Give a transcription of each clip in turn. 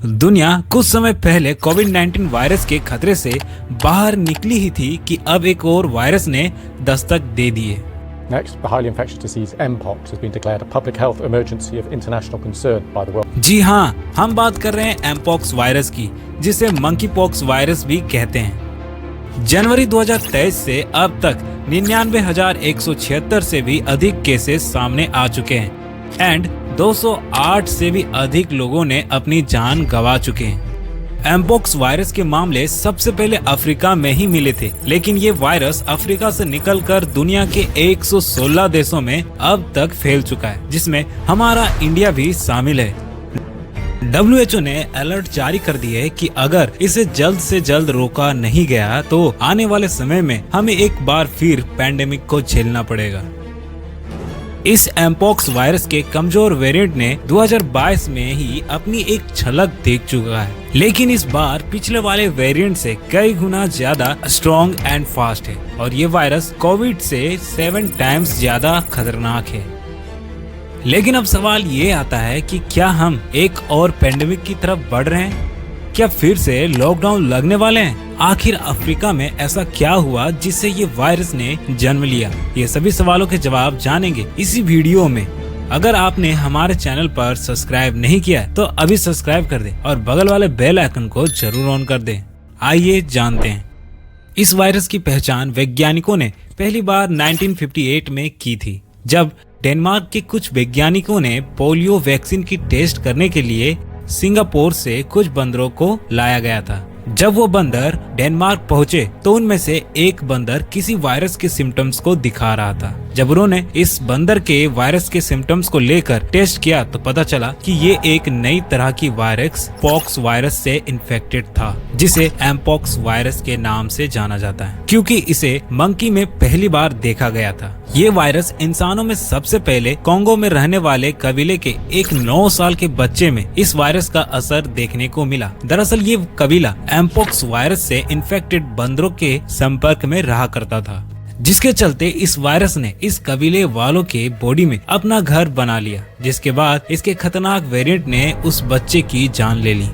दुनिया कुछ समय पहले कोविड-19 वायरस के खतरे से बाहर निकली ही थी कि अब एक और वायरस ने दस्तक दे दी है। Next, the highly infectious disease Mpox has been declared a public health emergency of international concern by the world. जी हाँ, हम बात कर रहे हैं Mpox वायरस की, जिसे मंकी पॉक्स वायरस भी कहते हैं। जनवरी 2023 से अब तक 99,176 से भी अधिक केसेस सामने आ चुके हैं एंड 208 से भी अधिक लोगों ने अपनी जान गंवा चुके हैं। एमपॉक्स वायरस के मामले सबसे पहले अफ्रीका में ही मिले थे, लेकिन ये वायरस अफ्रीका से निकलकर दुनिया के 116 देशों में अब तक फैल चुका है, जिसमें हमारा इंडिया भी शामिल है। WHO ने अलर्ट जारी कर दिया है कि अगर इसे जल्द से जल्द रोका नहीं गया तो आने वाले समय में हमें एक बार फिर पैंडेमिक को झेलना पड़ेगा। इस एमपॉक्स वायरस के कमजोर वेरिएंट ने 2022 में ही अपनी एक झलक देख चुका है, लेकिन इस बार पिछले वाले वेरिएंट से कई गुना ज्यादा स्ट्रॉन्ग एंड फास्ट है और ये वायरस कोविड से 7 टाइम्स ज्यादा खतरनाक है। लेकिन अब सवाल ये आता है कि क्या हम एक और पैंडेमिक की तरफ बढ़ रहे हैं? क्या फिर से लॉकडाउन लगने वाले हैं? आखिर अफ्रीका में ऐसा क्या हुआ जिससे ये वायरस ने जन्म लिया? ये सभी सवालों के जवाब जानेंगे इसी वीडियो में। अगर आपने हमारे चैनल पर सब्सक्राइब नहीं किया है तो अभी सब्सक्राइब कर दें और बगल वाले बेल आइकन को जरूर ऑन कर दें। आइए जानते हैं। इस वायरस की पहचान वैज्ञानिकों ने पहली बार 1958 में की थी, जब डेनमार्क के कुछ वैज्ञानिकों ने पोलियो वैक्सीन की टेस्ट करने के लिए सिंगापुर से कुछ बंदरों को लाया गया था। जब वो बंदर डेनमार्क पहुंचे तो उनमें से एक बंदर किसी वायरस के सिम्टम्स को दिखा रहा था। जब उन्होंने इस बंदर के वायरस के सिम्टम्स को लेकर टेस्ट किया तो पता चला कि ये एक नई तरह की वायरस पॉक्स वायरस से इन्फेक्टेड था, जिसे एमपॉक्स वायरस के नाम से जाना जाता है, क्योंकि इसे मंकी में पहली बार देखा गया था। ये वायरस इंसानों में सबसे पहले कांगो में रहने वाले कबीले के एक 9 साल के बच्चे में इस वायरस का असर देखने को मिला। दरअसल ये कबीला एमपॉक्स वायरस से इन्फेक्टेड बंदरों के संपर्क में रहा करता था, जिसके चलते इस वायरस ने इस कबीले वालों के बॉडी में अपना घर बना लिया, जिसके बाद इसके खतरनाक वेरिएंट ने उस बच्चे की जान ले ली।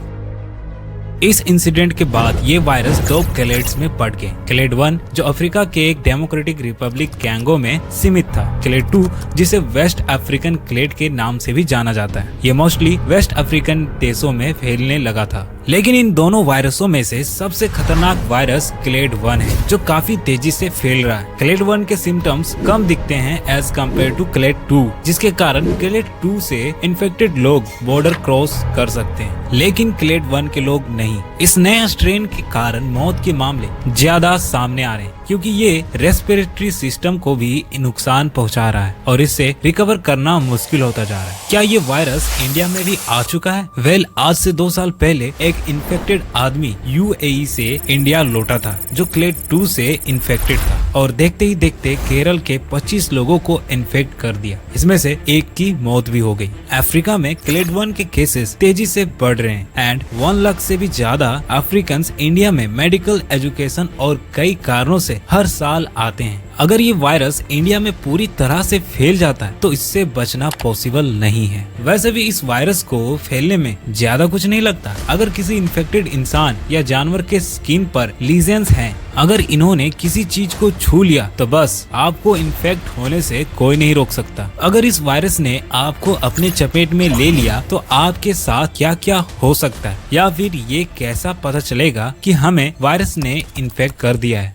इस इंसिडेंट के बाद ये वायरस 2 क्लेड्स में बढ़ गए। क्लेड 1 जो अफ्रीका के एक डेमोक्रेटिक रिपब्लिक कैंगो में सीमित था, क्लेड 2 जिसे वेस्ट अफ्रीकन क्लेड के नाम से भी जाना जाता है। ये मोस्टली वेस्ट अफ्रीकन देशों में फैलने लगा था। लेकिन इन दोनों वायरसों में से सबसे खतरनाक वायरस क्लेड 1 है, जो काफी तेजी से फैल रहा है। क्लेड 1 के सिम्टम्स कम दिखते हैं एज कम्पेयर टू क्लेड 2, जिसके कारण क्लेड 2 से इन्फेक्टेड लोग बॉर्डर क्रॉस कर सकते हैं, लेकिन क्लेड 1 के लोग नहीं। इस नए स्ट्रेन के कारण मौत के मामले ज्यादा सामने आ रहे हैं, क्योंकि ये रेस्पिरेटरी सिस्टम को भी नुकसान पहुंचा रहा है और इससे रिकवर करना मुश्किल होता जा रहा है। क्या ये वायरस इंडिया में भी आ चुका है? वेल, आज से 2 साल पहले एक इन्फेक्टेड आदमी UAE से इंडिया लौटा था, जो क्लेड 2 से इन्फेक्टेड था और देखते ही देखते केरल के 25 लोगों को इन्फेक्ट कर दिया। इसमें से एक की मौत भी हो गई। अफ्रीका में क्लेड 1 के केसेस तेजी से बढ़ रहे हैं एंड 1 लाख से भी ज्यादा अफ्रीकन इंडिया में मेडिकल एजुकेशन और कई कारणों से हर साल आते हैं। अगर ये वायरस इंडिया में पूरी तरह से फैल जाता है तो इससे बचना पॉसिबल नहीं है। वैसे भी इस वायरस को फैलने में ज्यादा कुछ नहीं लगता। अगर किसी इन्फेक्टेड इंसान या जानवर के स्किन पर लीजन्स हैं, अगर इन्होंने किसी चीज को छू लिया तो बस आपको इन्फेक्ट होने से कोई नहीं रोक सकता। अगर इस वायरस ने आपको अपने चपेट में ले लिया तो आपके साथ क्या क्या हो सकता है, या फिर ये कैसा पता चलेगा कि हमें वायरस ने इन्फेक्ट कर दिया है?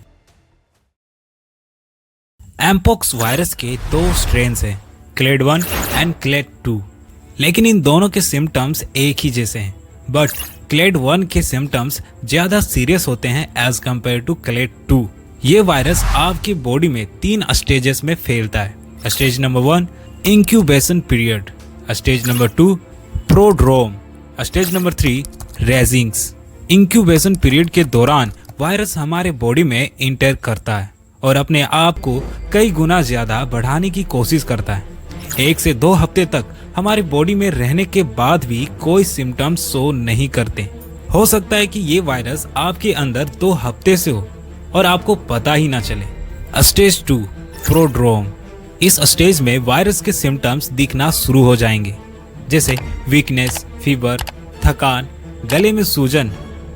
एमपॉक्स वायरस के 2 स्ट्रेन्स हैं, क्लेड 1 एंड क्लेड 2, लेकिन इन दोनों के सिम्टम्स एक ही जैसे हैं। बट क्लेड 1 के सिम्टम्स ज्यादा सीरियस होते हैं एज कम्पेयर टू क्लेड 2। ये वायरस आपकी बॉडी में 3 स्टेजेस में फैलता है। Stage number 1 incubation period, stage number 2 prodrome, stage number 3 रेजिंग्स। इंक्यूबेशन पीरियड के दौरान वायरस हमारे बॉडी में इंटर करता है और अपने आप को कई गुना ज्यादा बढ़ाने की कोशिश करता है। 1 से 2 हफ्ते तक हमारी बॉडी में रहने के बाद भी कोई सिम्टम्स शो नहीं करते। हो सकता है कि ये वायरस आपके अंदर 2 हफ्ते से हो और आपको पता ही ना चले। Stage 2 prodrome. इस स्टेज में वायरस के सिम्टम्स दिखना शुरू हो जाएंगे, जैसे वीकनेस, फीवर, थकान, गले में सूजन,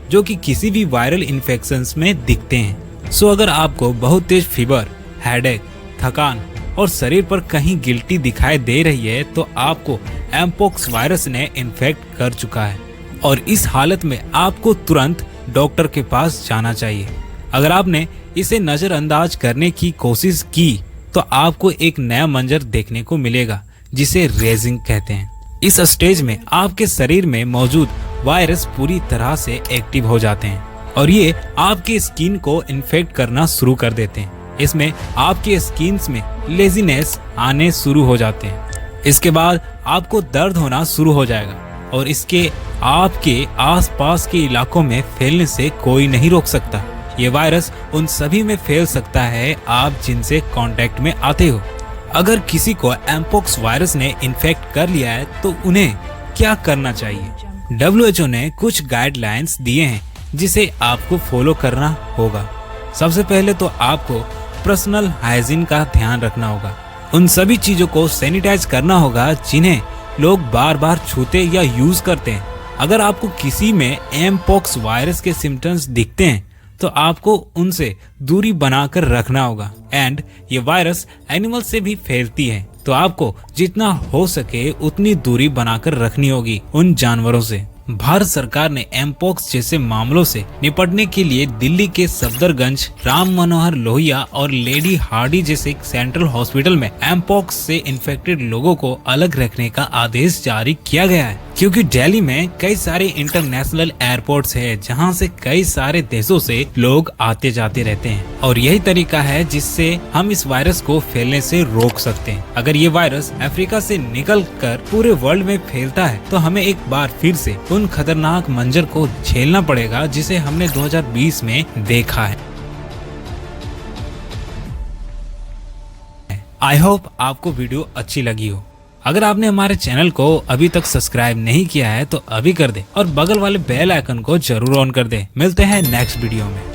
जो कि किसी भी वायरल इन्फेक्शंस में दिखते हैं। सो अगर आपको बहुत तेज फीवर, हेडेक, थकान और शरीर पर कहीं गिल्टी दिखाई दे रही है तो आपको एमपॉक्स वायरस ने इन्फेक्ट कर चुका है और इस हालत में आपको तुरंत डॉक्टर के पास जाना चाहिए। अगर आपने इसे नजरअंदाज करने की कोशिश की तो आपको एक नया मंजर देखने को मिलेगा जिसे रेजिंग कहते हैं। इस स्टेज में आपके शरीर में मौजूद वायरस पूरी तरह से एक्टिव हो जाते हैं और ये आपके स्किन को इन्फेक्ट करना शुरू कर देते हैं। इसमें आपके स्किन में लेजीनेस आने शुरू हो जाते हैं। इसके बाद आपको दर्द होना शुरू हो जाएगा और इसके आपके आसपास के इलाकों में फैलने से कोई नहीं रोक सकता। ये वायरस उन सभी में फैल सकता है आप जिनसे कांटेक्ट में आते हो। अगर किसी को एमपॉक्स वायरस ने इन्फेक्ट कर लिया है तो उन्हें क्या करना चाहिए? WHO ने कुछ गाइडलाइंस दिए हैं जिसे आपको फॉलो करना होगा। सबसे पहले तो आपको पर्सनल हाइजीन का ध्यान रखना होगा। उन सभी चीजों को सैनिटाइज करना होगा जिन्हें लोग बार बार छूते या यूज करते हैं। अगर आपको किसी में एमपॉक्स वायरस के सिम्टम्स दिखते हैं तो आपको उनसे दूरी बनाकर रखना होगा। एंड ये वायरस एनिमल से भी फैलती है तो आपको जितना हो सके उतनी दूरी बनाकर रखनी होगी उन जानवरों से। भारत सरकार ने एमपॉक्स जैसे मामलों से निपटने के लिए दिल्ली के सफदरगंज, राम मनोहर लोहिया और लेडी हार्डी जैसे सेंट्रल हॉस्पिटल में एमपॉक्स से इन्फेक्टेड लोगों को अलग रखने का आदेश जारी किया गया है, क्योंकि दिल्ली में कई सारे इंटरनेशनल एयरपोर्ट्स है जहां से कई सारे देशों से लोग आते जाते रहते हैं और यही तरीका है जिससे हम इस वायरस को फैलने से रोक सकते हैं। अगर ये वायरस अफ्रीका से निकलकर पूरे वर्ल्ड में फैलता है तो हमें एक बार फिर से उन खतरनाक मंजर को झेलना पड़ेगा जिसे हमने 2020 में देखा है। आई होप आपको वीडियो अच्छी लगी हो। अगर आपने हमारे चैनल को अभी तक सब्सक्राइब नहीं किया है तो अभी कर दे और बगल वाले बेल आइकन को जरूर ऑन कर दे। मिलते हैं नेक्स्ट वीडियो में।